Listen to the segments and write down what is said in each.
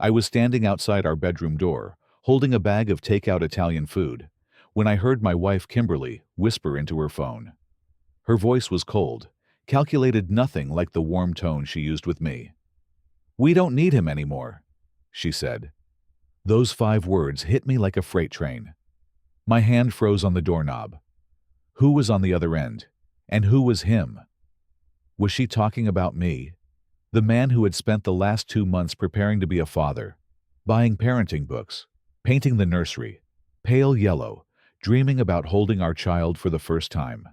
I was standing outside our bedroom door, holding a bag of takeout Italian food, when I heard my wife Kimberly whisper into her phone. Her voice was cold, calculated, nothing like the warm tone she used with me. "We don't need him anymore," she said. Those 5 words hit me like a freight train. My hand froze on the doorknob. Who was on the other end? And who was him? Was she talking about me? The man who had spent the last 2 months preparing to be a father, buying parenting books, painting the nursery, pale yellow, dreaming about holding our child for the first time.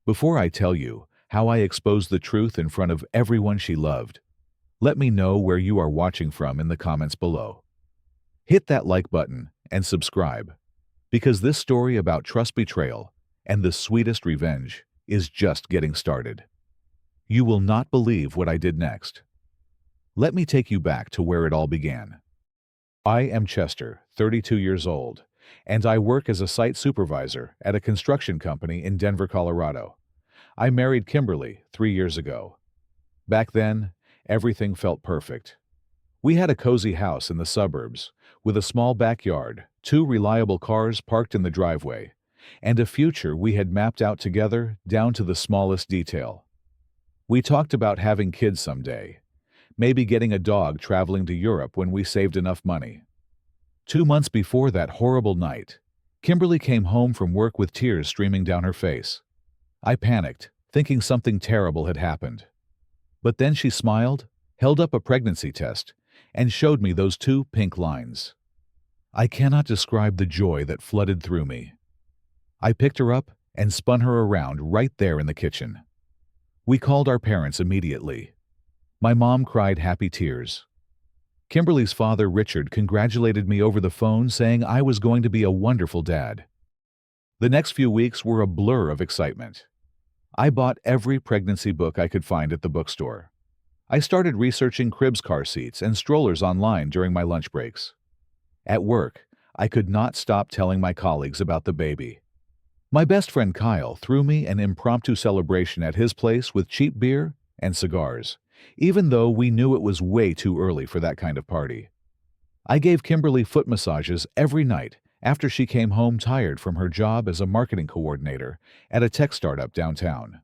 Before I tell you how I exposed the truth in front of everyone she loved, let me know where you are watching from in the comments below. Hit that like button and subscribe, because this story about trust betrayal and the sweetest revenge is just getting started. You will not believe what I did next. Let me take you back to where it all began. I am Chester, 32 years old, and I work as a site supervisor at a construction company in Denver, Colorado. I married Kimberly 3 years ago. Back then, everything felt perfect. We had a cozy house in the suburbs, with a small backyard, 2 reliable cars parked in the driveway, and a future we had mapped out together down to the smallest detail. We talked about having kids someday, maybe getting a dog, traveling to Europe when we saved enough money. 2 months before that horrible night, Kimberly came home from work with tears streaming down her face. I panicked, thinking something terrible had happened. But then she smiled, held up a pregnancy test, and showed me those 2 pink lines. I cannot describe the joy that flooded through me. I picked her up and spun her around right there in the kitchen. We called our parents immediately. My mom cried happy tears. Kimberly's father, Richard, congratulated me over the phone, saying I was going to be a wonderful dad. The next few weeks were a blur of excitement. I bought every pregnancy book I could find at the bookstore. I started researching cribs, car seats, and strollers online during my lunch breaks. At work, I could not stop telling my colleagues about the baby. My best friend Kyle threw me an impromptu celebration at his place with cheap beer and cigars, even though we knew it was way too early for that kind of party. I gave Kimberly foot massages every night after she came home tired from her job as a marketing coordinator at a tech startup downtown.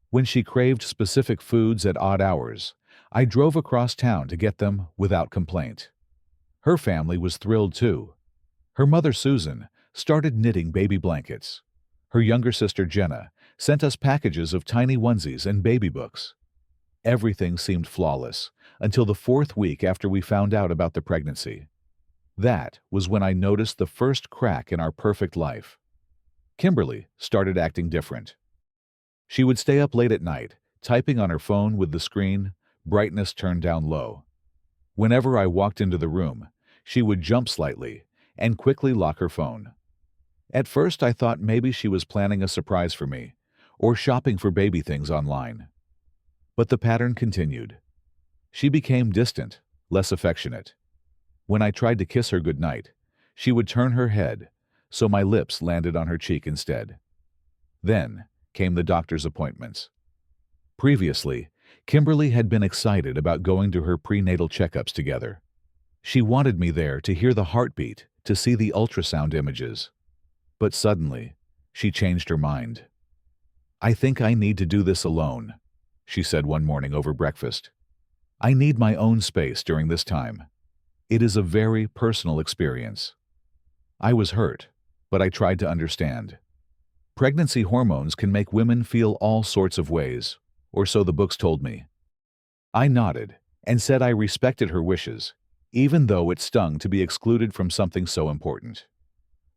When she craved specific foods at odd hours, I drove across town to get them without complaint. Her family was thrilled too. Her mother, Susan, started knitting baby blankets. Her younger sister, Jenna, sent us packages of tiny onesies and baby books. Everything seemed flawless until the 4th week after we found out about the pregnancy. That was when I noticed the first crack in our perfect life. Kimberly started acting different. She would stay up late at night, typing on her phone with the screen brightness turned down low. Whenever I walked into the room, she would jump slightly and quickly lock her phone. At first, I thought maybe she was planning a surprise for me or shopping for baby things online. But the pattern continued. She became distant, less affectionate. When I tried to kiss her goodnight, she would turn her head, so my lips landed on her cheek instead. Then came the doctor's appointments. Previously, Kimberly had been excited about going to her prenatal checkups together. She wanted me there to hear the heartbeat, to see the ultrasound images. But suddenly, she changed her mind. "I think I need to do this alone," she said one morning over breakfast. "I need my own space during this time. It is a very personal experience." I was hurt, but I tried to understand. Pregnancy hormones can make women feel all sorts of ways, or so the books told me. I nodded and said I respected her wishes, even though it stung to be excluded from something so important.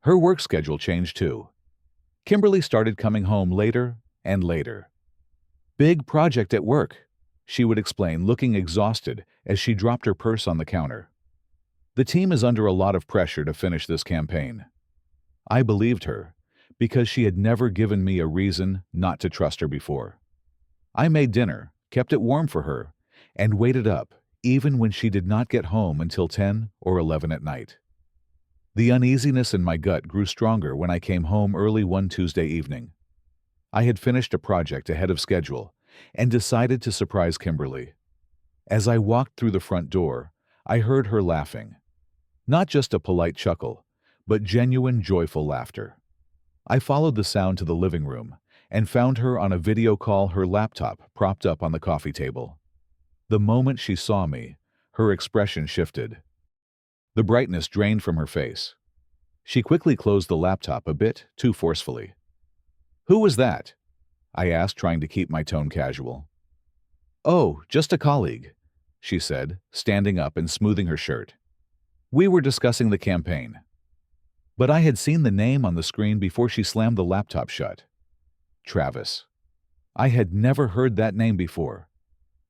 Her work schedule changed too. Kimberly started coming home later and later. "Big project at work," she would explain, looking exhausted as she dropped her purse on the counter. "The team is under a lot of pressure to finish this campaign." I believed her, because she had never given me a reason not to trust her before. I made dinner, kept it warm for her, and waited up even when she did not get home until 10 or 11 at night. The uneasiness in my gut grew stronger when I came home early one Tuesday evening. I had finished a project ahead of schedule and decided to surprise Kimberly. As I walked through the front door, I heard her laughing. Not just a polite chuckle, but genuine, joyful laughter. I followed the sound to the living room and found her on a video call, her laptop propped up on the coffee table. The moment she saw me, her expression shifted. The brightness drained from her face. She quickly closed the laptop a bit too forcefully. "Who was that?" I asked, trying to keep my tone casual. "Oh, just a colleague," she said, standing up and smoothing her shirt. "We were discussing the campaign." But I had seen the name on the screen before she slammed the laptop shut. Travis. I had never heard that name before.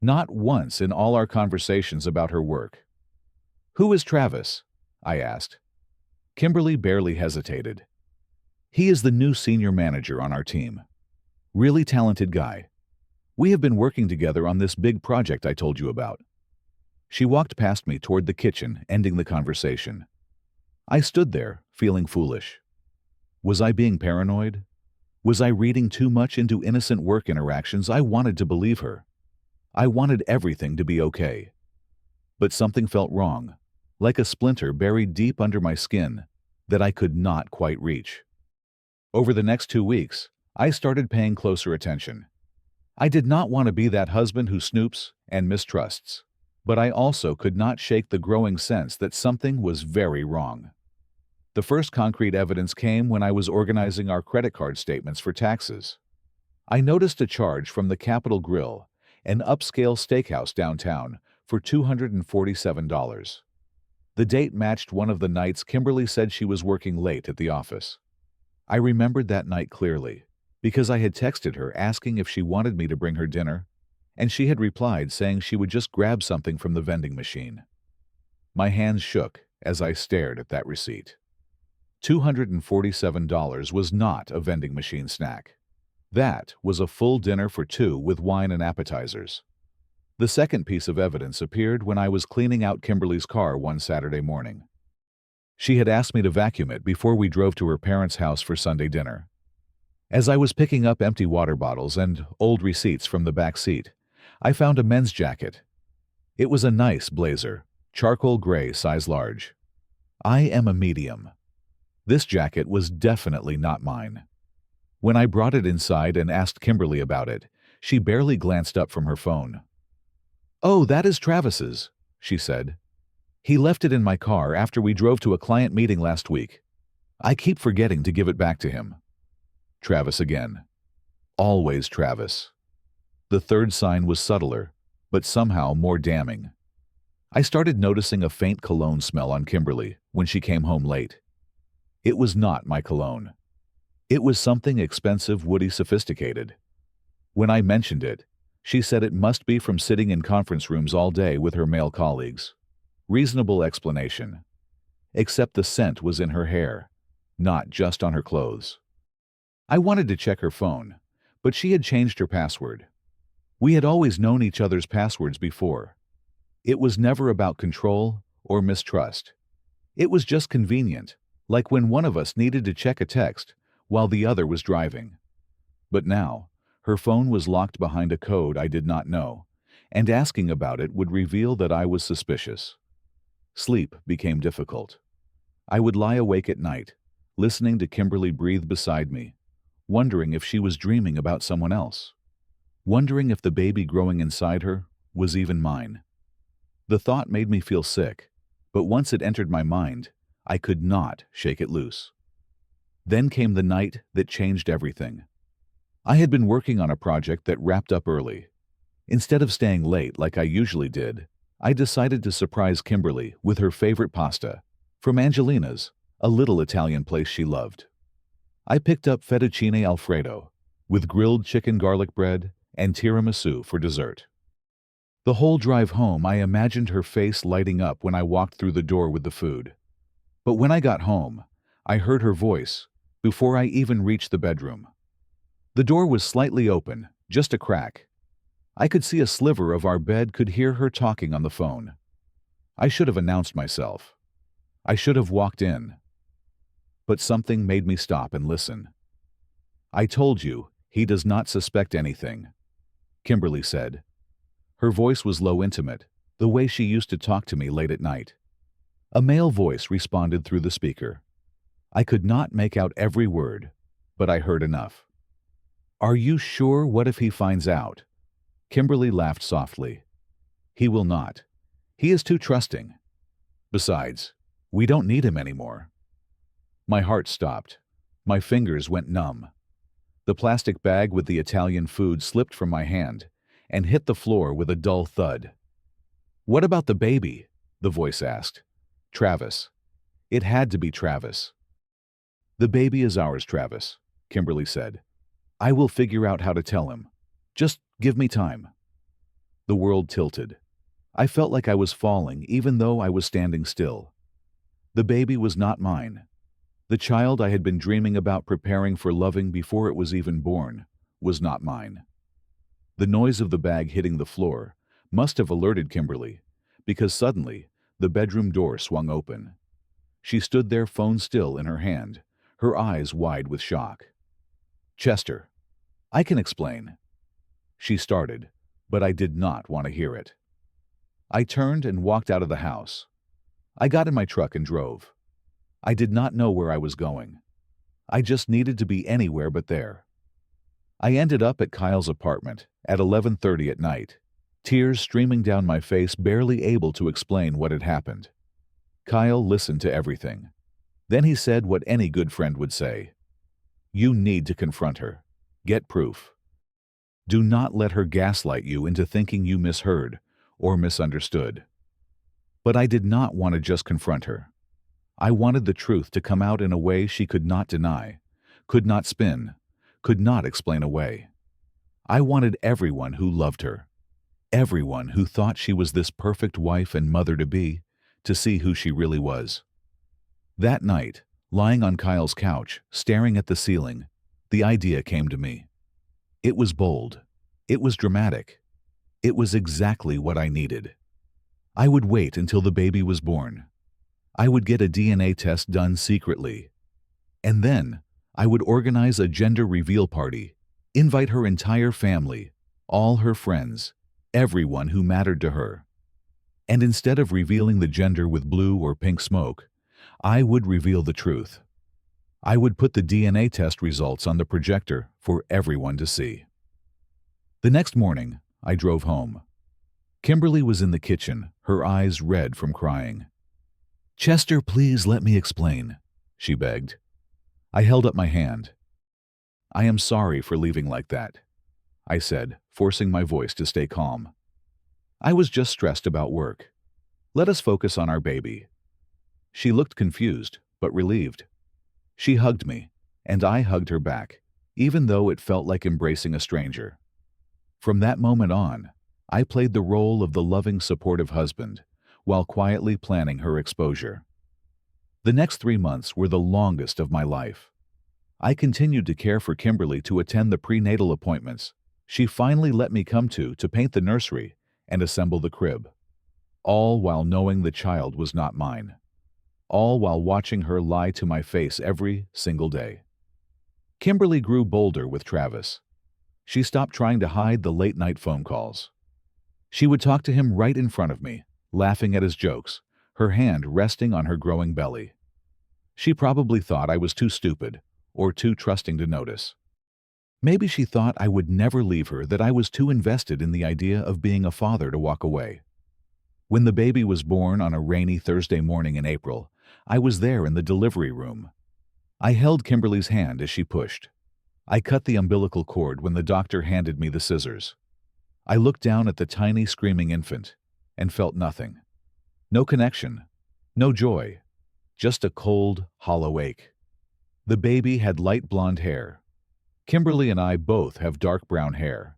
Not once in all our conversations about her work. "Who is Travis?" I asked. Kimberly barely hesitated. "He is the new senior manager on our team. Really talented guy. We have been working together on this big project I told you about." She walked past me toward the kitchen, ending the conversation. I stood there, feeling foolish. Was I being paranoid? Was I reading too much into innocent work interactions? I wanted to believe her. I wanted everything to be okay. But something felt wrong, like a splinter buried deep under my skin that I could not quite reach. Over the next 2 weeks, I started paying closer attention. I did not want to be that husband who snoops and mistrusts, but I also could not shake the growing sense that something was very wrong. The first concrete evidence came when I was organizing our credit card statements for taxes. I noticed a charge from the Capitol Grill, an upscale steakhouse downtown, for $247. The date matched one of the nights Kimberly said she was working late at the office. I remembered that night clearly, because I had texted her asking if she wanted me to bring her dinner, and she had replied saying she would just grab something from the vending machine. My hands shook as I stared at that receipt. $247 was not a vending machine snack. That was a full dinner for two with wine and appetizers. The second piece of evidence appeared when I was cleaning out Kimberly's car one Saturday morning. She had asked me to vacuum it before we drove to her parents' house for Sunday dinner. As I was picking up empty water bottles and old receipts from the back seat, I found a men's jacket. It was a nice blazer, charcoal gray, size large. I am a medium. This jacket was definitely not mine. When I brought it inside and asked Kimberly about it, she barely glanced up from her phone. "Oh, that is Travis's," she said. "He left it in my car after we drove to a client meeting last week. I keep forgetting to give it back to him." Travis again. Always Travis. The third sign was subtler, but somehow more damning. I started noticing a faint cologne smell on Kimberly when she came home late. It was not my cologne. It was something expensive, woody, sophisticated. When I mentioned it, she said it must be from sitting in conference rooms all day with her male colleagues. Reasonable explanation. Except the scent was in her hair, not just on her clothes. I wanted to check her phone, but she had changed her password. We had always known each other's passwords before. It was never about control or mistrust. It was just convenient, like when one of us needed to check a text while the other was driving. But now, her phone was locked behind a code I did not know, and asking about it would reveal that I was suspicious. Sleep became difficult. I would lie awake at night, listening to Kimberly breathe beside me, wondering if she was dreaming about someone else, wondering if the baby growing inside her was even mine. The thought made me feel sick, but once it entered my mind, I could not shake it loose. Then came the night that changed everything. I had been working on a project that wrapped up early. Instead of staying late like I usually did, I decided to surprise Kimberly with her favorite pasta from Angelina's, a little Italian place she loved. I picked up fettuccine alfredo with grilled chicken garlic bread and tiramisu for dessert. The whole drive home, I imagined her face lighting up when I walked through the door with the food. But when I got home, I heard her voice before I even reached the bedroom. The door was slightly open, just a crack. I could see a sliver of our bed, could hear her talking on the phone. I should have announced myself. I should have walked in. But something made me stop and listen. "I told you, he does not suspect anything," Kimberly said. Her voice was low, intimate, the way she used to talk to me late at night. A male voice responded through the speaker. I could not make out every word, but I heard enough. Are you sure? What if he finds out? Kimberly laughed softly. He will not. He is too trusting. Besides, we don't need him anymore. My heart stopped. My fingers went numb. The plastic bag with the Italian food slipped from my hand and hit the floor with a dull thud. What about the baby? The voice asked. Travis. It had to be Travis. The baby is ours, Travis, Kimberly said. I will figure out how to tell him. Just give me time. The world tilted. I felt like I was falling even though I was standing still. The baby was not mine. The child I had been dreaming about preparing for loving before it was even born was not mine. The noise of the bag hitting the floor must have alerted Kimberly, because suddenly the bedroom door swung open. She stood there, phone still in her hand, her eyes wide with shock. Chester, I can explain. She started, but I did not want to hear it. I turned and walked out of the house. I got in my truck and drove. I did not know where I was going. I just needed to be anywhere but there. I ended up at Kyle's apartment at 11:30 at night, tears streaming down my face, barely able to explain what had happened. Kyle listened to everything. Then he said what any good friend would say. You need to confront her. Get proof. Do not let her gaslight you into thinking you misheard or misunderstood. But I did not want to just confront her. I wanted the truth to come out in a way she could not deny, could not spin, could not explain away. I wanted everyone who loved her, everyone who thought she was this perfect wife and mother-to-be, to see who she really was. That night, lying on Kyle's couch, staring at the ceiling, the idea came to me. It was bold. It was dramatic. It was exactly what I needed. I would wait until the baby was born. I would get a DNA test done secretly. And then I would organize a gender reveal party, invite her entire family, all her friends, everyone who mattered to her. And instead of revealing the gender with blue or pink smoke, I would reveal the truth. I would put the DNA test results on the projector for everyone to see. The next morning, I drove home. Kimberly was in the kitchen, her eyes red from crying. Chester, please let me explain, she begged. I held up my hand. I am sorry for leaving like that, I said, forcing my voice to stay calm. I was just stressed about work. Let us focus on our baby. She looked confused, but relieved. She hugged me, and I hugged her back, even though it felt like embracing a stranger. From that moment on, I played the role of the loving, supportive husband, while quietly planning her exposure. The next 3 months were the longest of my life. I continued to care for Kimberly, to attend the prenatal appointments she finally let me come to paint the nursery and assemble the crib. All while knowing the child was not mine. All while watching her lie to my face every single day. Kimberly grew bolder with Travis. She stopped trying to hide the late-night phone calls. She would talk to him right in front of me, laughing at his jokes, her hand resting on her growing belly. She probably thought I was too stupid or too trusting to notice. Maybe she thought I would never leave her, that I was too invested in the idea of being a father to walk away. When the baby was born on a rainy Thursday morning in April, I was there in the delivery room. I held Kimberly's hand as she pushed. I cut the umbilical cord when the doctor handed me the scissors. I looked down at the tiny screaming infant and felt nothing. No connection, no joy, just a cold, hollow ache. The baby had light blonde hair. Kimberly and I both have dark brown hair.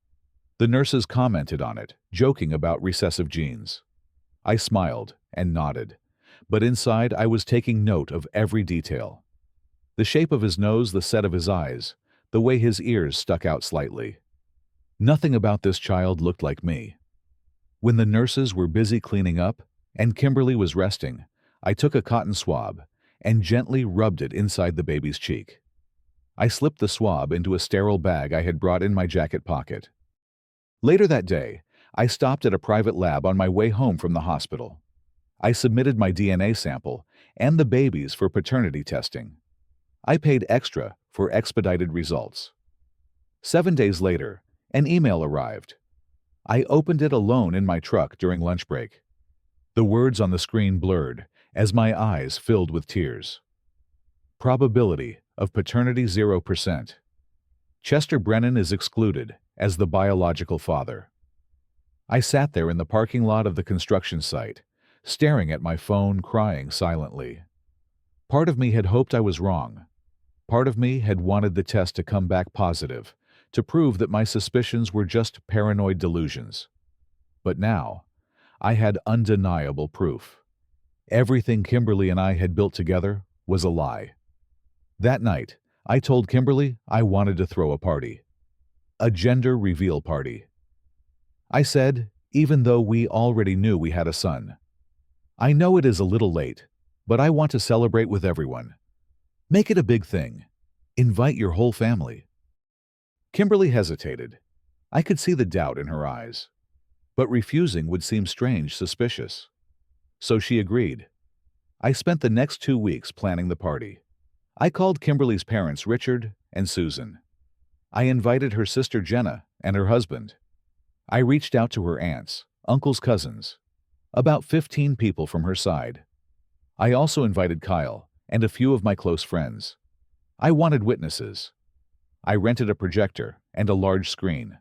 The nurses commented on it, joking about recessive genes. I smiled and nodded, but inside I was taking note of every detail. The shape of his nose, the set of his eyes, the way his ears stuck out slightly. Nothing about this child looked like me. When the nurses were busy cleaning up and Kimberly was resting, I took a cotton swab and gently rubbed it inside the baby's cheek. I slipped the swab into a sterile bag I had brought in my jacket pocket. Later that day, I stopped at a private lab on my way home from the hospital. I submitted my DNA sample and the baby's for paternity testing. I paid extra for expedited results. 7 days later, an email arrived. I opened it alone in my truck during lunch break. The words on the screen blurred as my eyes filled with tears. Probability of paternity 0%. Chester Brennan is excluded as the biological father. I sat there in the parking lot of the construction site, staring at my phone, crying silently. Part of me had hoped I was wrong. Part of me had wanted the test to come back positive, to prove that my suspicions were just paranoid delusions. But now, I had undeniable proof. Everything Kimberly and I had built together was a lie. That night, I told Kimberly I wanted to throw a party. A gender reveal party. I said, even though we already knew we had a son, I know it is a little late, but I want to celebrate with everyone. Make it a big thing. Invite your whole family. Kimberly hesitated. I could see the doubt in her eyes. But refusing would seem strange, suspicious. So she agreed. I spent the next 2 weeks planning the party. I called Kimberly's parents, Richard and Susan. I invited her sister Jenna and her husband. I reached out to her aunts, uncles, cousins, about 15 people from her side. I also invited Kyle and a few of my close friends. I wanted witnesses. I rented a projector and a large screen.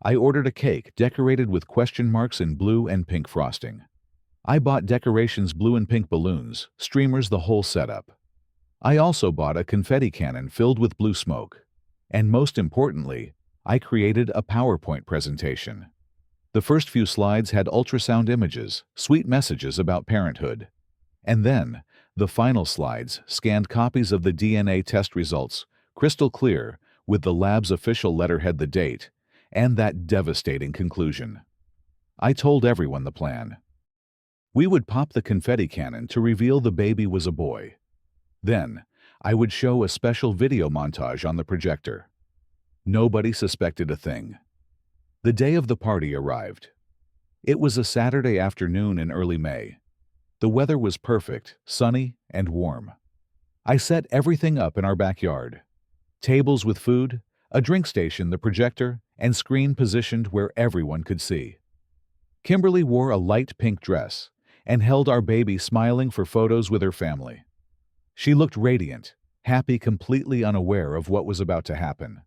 I ordered a cake decorated with question marks in blue and pink frosting. I bought decorations, blue and pink balloons, streamers, the whole setup. I also bought a confetti cannon filled with blue smoke. And most importantly, I created a PowerPoint presentation. The first few slides had ultrasound images, sweet messages about parenthood. And then, the final slides scanned copies of the DNA test results, crystal clear, with the lab's official letterhead, the date, and that devastating conclusion. I told everyone the plan. We would pop the confetti cannon to reveal the baby was a boy. Then, I would show a special video montage on the projector. Nobody suspected a thing. The day of the party arrived. It was a Saturday afternoon in early May. The weather was perfect, sunny and warm. I set everything up in our backyard. Tables with food, a drink station, the projector, and screen positioned where everyone could see. Kimberly wore a light pink dress and held our baby, smiling for photos with her family. She looked radiant, happy, completely unaware of what was about to happen.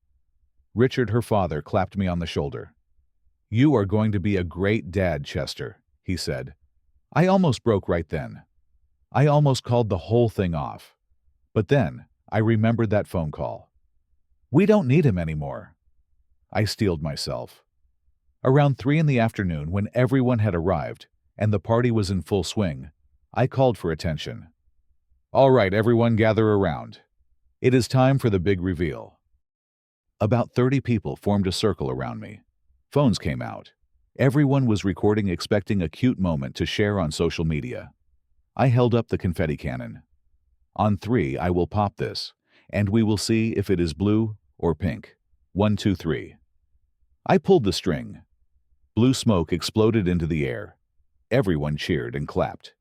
Richard, her father, clapped me on the shoulder. "You are going to be a great dad, Chester," he said. I almost broke right then. I almost called the whole thing off. But then, I remembered that phone call. We don't need him anymore. I steeled myself. Around 3 in the afternoon, when everyone had arrived and the party was in full swing, I called for attention. "All right, everyone, gather around. It is time for the big reveal." About 30 people formed a circle around me. Phones came out. Everyone was recording, expecting a cute moment to share on social media. I held up the confetti cannon. On 3, I will pop this, and we will see if it is blue or pink. 1, 2, 3. I pulled the string. Blue smoke exploded into the air. Everyone cheered and clapped.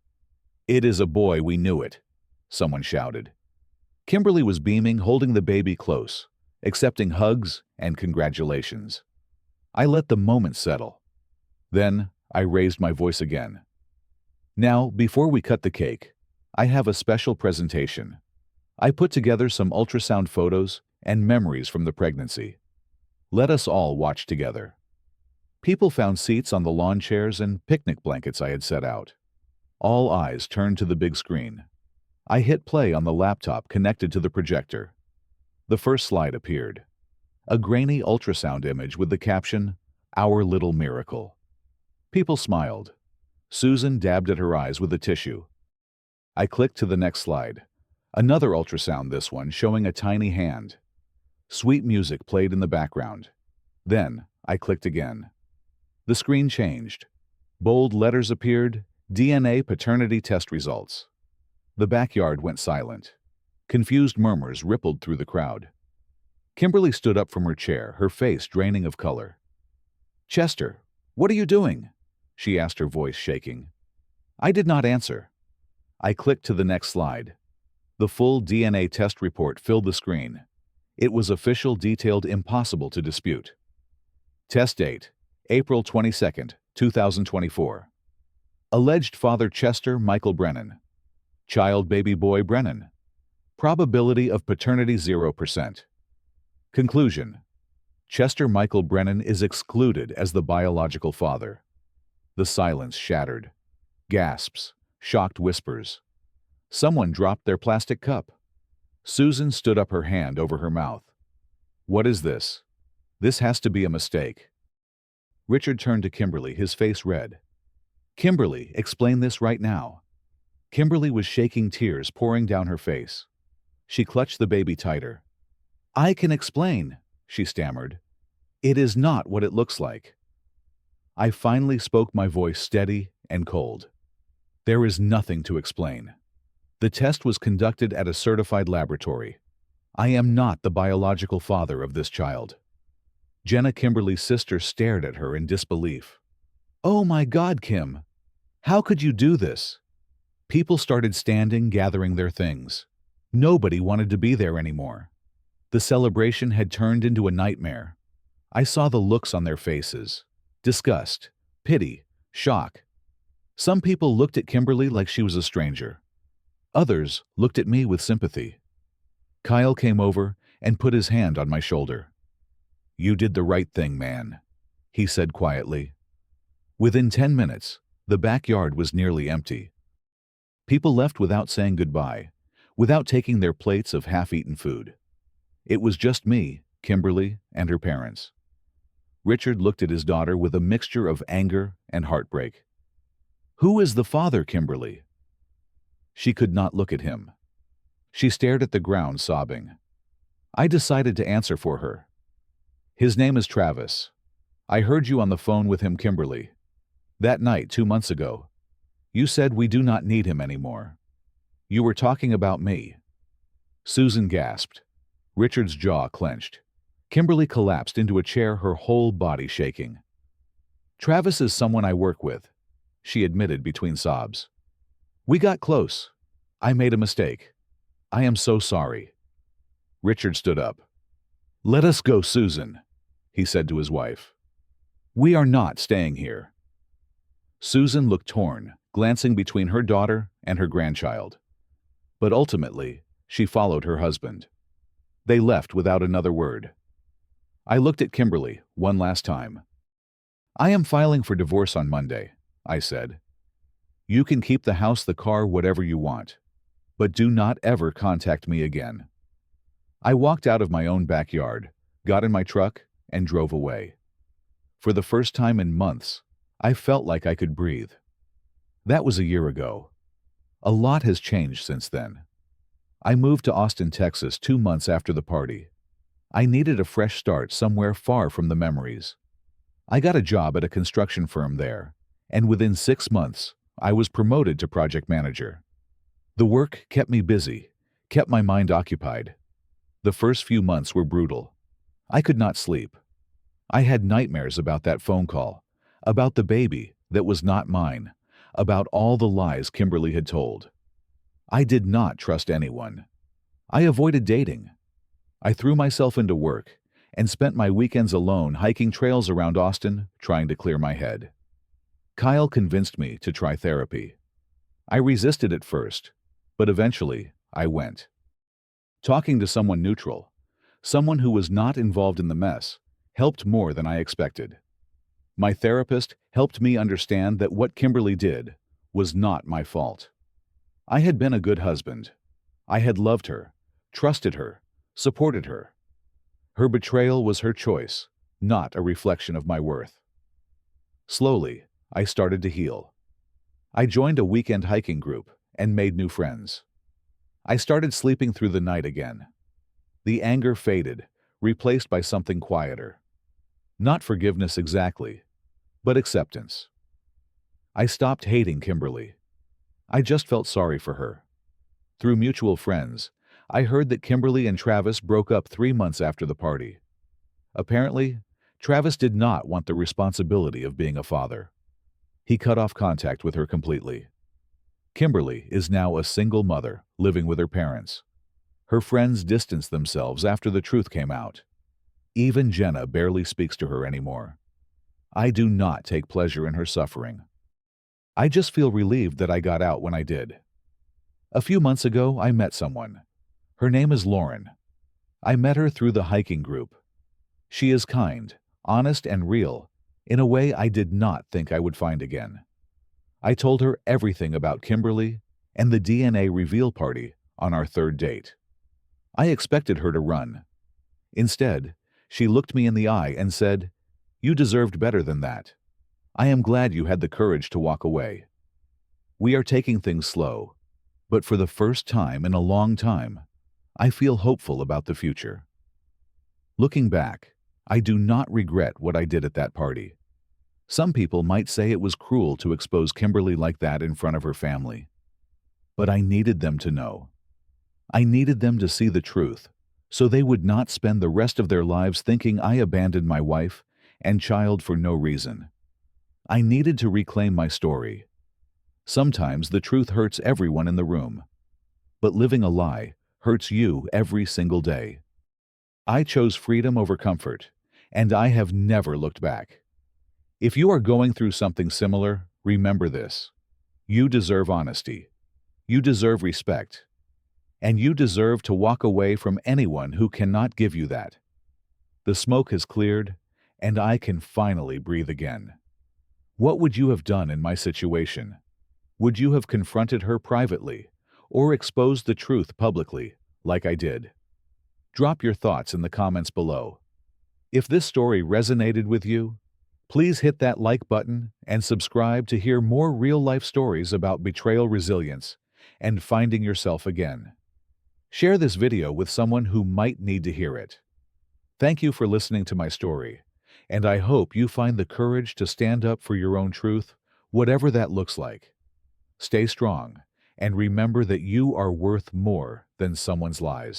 "It is a boy, we knew it," someone shouted. Kimberly was beaming, holding the baby close, accepting hugs and congratulations. I let the moment settle. Then I raised my voice again. "Now, before we cut the cake, I have a special presentation. I put together some ultrasound photos and memories from the pregnancy. Let us all watch together." People found seats on the lawn chairs and picnic blankets I had set out. All eyes turned to the big screen. I hit play on the laptop connected to the projector. The first slide appeared. A grainy ultrasound image with the caption, "Our Little Miracle." People smiled. Susan dabbed at her eyes with a tissue. I clicked to the next slide. Another ultrasound, this one showing a tiny hand. Sweet music played in the background. Then I clicked again. The screen changed. Bold letters appeared, DNA paternity test results. The backyard went silent. Confused murmurs rippled through the crowd. Kimberly stood up from her chair, her face draining of color. "Chester, "What are you doing?" she asked, her voice shaking. I did not answer. I clicked to the next slide. The full DNA test report filled the screen. It was official, detailed, impossible to dispute. Test date: April 22nd, 2024. Alleged father Chester Michael Brennan. Child baby boy Brennan. Probability of paternity 0%. Conclusion: Chester Michael Brennan is excluded as the biological father. The silence shattered. Gasps, shocked whispers. Someone dropped their plastic cup. Susan stood up, her hand over her mouth. "What is this? This has to be a mistake." Richard turned to Kimberly, his face red. "Kimberly, explain this right now." Kimberly was shaking, tears pouring down her face. She clutched the baby tighter. "I can explain," she stammered. "It is not what it looks like." I finally spoke, my voice steady and cold. "There is nothing to explain. The test was conducted at a certified laboratory. I am not the biological father of this child." Jenna, Kimberly's sister, stared at her in disbelief. "Oh my God, Kim! How could you do this?" People started standing, gathering their things. Nobody wanted to be there anymore. The celebration had turned into a nightmare. I saw the looks on their faces: disgust, pity, shock. Some people looked at Kimberly like she was a stranger. Others looked at me with sympathy. Kyle came over and put his hand on my shoulder. "You did the right thing, man," he said quietly. Within 10 minutes, the backyard was nearly empty. People left without saying goodbye, without taking their plates of half-eaten food. It was just me, Kimberly, and her parents. Richard looked at his daughter with a mixture of anger and heartbreak. "Who is the father, Kimberly?" She could not look at him. She stared at the ground, sobbing. I decided to answer for her. "His name is Travis. I heard you on the phone with him, Kimberly. That night 2 months ago. You said we do not need him anymore. You were talking about me." Susan gasped. Richard's jaw clenched. Kimberly collapsed into a chair, her whole body shaking. "Travis is someone I work with," she admitted between sobs. "We got close. I made a mistake. I am so sorry." Richard stood up. "Let us go, Susan," he said to his wife. "We are not staying here." Susan looked torn, glancing between her daughter and her grandchild. But ultimately, she followed her husband. They left without another word. I looked at Kimberly one last time. "I am filing for divorce on Monday," I said. "You can keep the house, the car, whatever you want. But do not ever contact me again." I walked out of my own backyard, got in my truck, and drove away. For the first time in months, I felt like I could breathe. That was a year ago. A lot has changed since then. I moved to Austin, Texas 2 months after the party. I needed a fresh start somewhere far from the memories. I got a job at a construction firm there, and within 6 months, I was promoted to project manager. The work kept me busy, kept my mind occupied. The first few months were brutal. I could not sleep. I had nightmares about that phone call, about the baby that was not mine, about all the lies Kimberly had told. I did not trust anyone. I avoided dating. I threw myself into work and spent my weekends alone hiking trails around Austin, trying to clear my head. Kyle convinced me to try therapy. I resisted at first, but eventually I went. Talking to someone neutral, someone who was not involved in the mess, helped more than I expected. My therapist helped me understand that what Kimberly did was not my fault. I had been a good husband. I had loved her, trusted her, supported her. Her betrayal was her choice, not a reflection of my worth. Slowly, I started to heal. I joined a weekend hiking group and made new friends. I started sleeping through the night again. The anger faded, replaced by something quieter. Not forgiveness exactly, but acceptance. I stopped hating Kimberly. I just felt sorry for her. Through mutual friends, I heard that Kimberly and Travis broke up 3 months after the party. Apparently, Travis did not want the responsibility of being a father. He cut off contact with her completely. Kimberly is now a single mother, living with her parents. Her friends distanced themselves after the truth came out. Even Jenna barely speaks to her anymore. I do not take pleasure in her suffering. I just feel relieved that I got out when I did. A few months ago, I met someone. Her name is Lauren. I met her through the hiking group. She is kind, honest, and real, in a way I did not think I would find again. I told her everything about Kimberly and the DNA reveal party on our third date. I expected her to run. Instead, she looked me in the eye and said, "You deserved better than that. I am glad you had the courage to walk away." We are taking things slow, but for the first time in a long time, I feel hopeful about the future. Looking back, I do not regret what I did at that party. Some people might say it was cruel to expose Kimberly like that in front of her family. But I needed them to know. I needed them to see the truth, so they would not spend the rest of their lives thinking I abandoned my wife and child for no reason. I needed to reclaim my story. Sometimes the truth hurts everyone in the room, but living a lie hurts you every single day. I chose freedom over comfort, and I have never looked back. If you are going through something similar, remember this. You deserve honesty. You deserve respect. And you deserve to walk away from anyone who cannot give you that. The smoke has cleared, and I can finally breathe again. What would you have done in my situation? Would you have confronted her privately, or exposed the truth publicly, like I did? Drop your thoughts in the comments below. If this story resonated with you, please hit that like button and subscribe to hear more real-life stories about betrayal resilience and finding yourself again. Share this video with someone who might need to hear it. Thank you for listening to my story, and I hope you find the courage to stand up for your own truth, whatever that looks like. Stay strong, and remember that you are worth more than someone's lies.